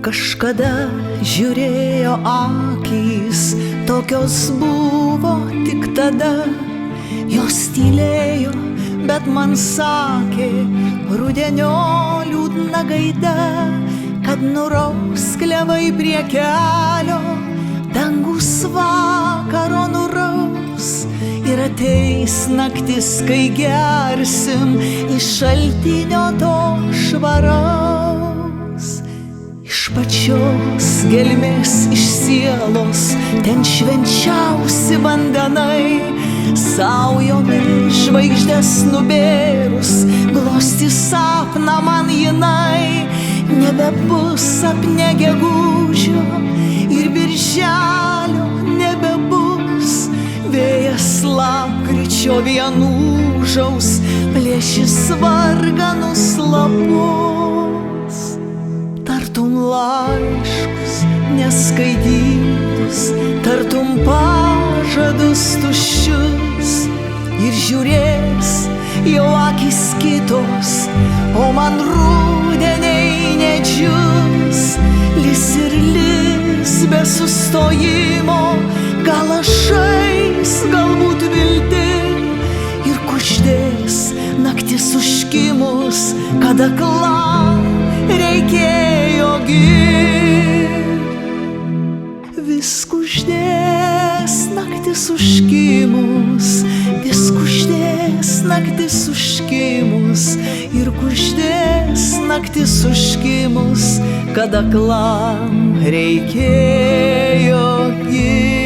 Kažkada žiūrėjo akys, tokios buvo tik tada. Jos tylėjo, bet man sakė rudenio liūdna gaida, kad nuraus klevai prie kelio, dangus vakaro nuraus ir ateis naktis, kai gersim iš šaltinio to švaraus. Iš pačios gelmės, iš sielos, ten švenčiausi vandenai, saujomis žvaigždės nubėrus, glosti sapną man jinai. Nebebus sapne gegužio ir birželio nebebus, vėjas lapkričio vien ūžaus, plėšis varganus lapus. Tartum laiškus neskaitytus, tartum pažadus tuščius, ir žiūrės jau akis kitos, o man rudeniai nedžius. Lis ir lis be sustojimo, gal lašais, galbūt viltim, ir kuždės naktis užkimus, kad aklam reikėjo girt. Vis kuždės naktis užkimus, vis kuždės naktis užkimus, ir kuždės naktis užkimus, kad aklam reikėjo girt.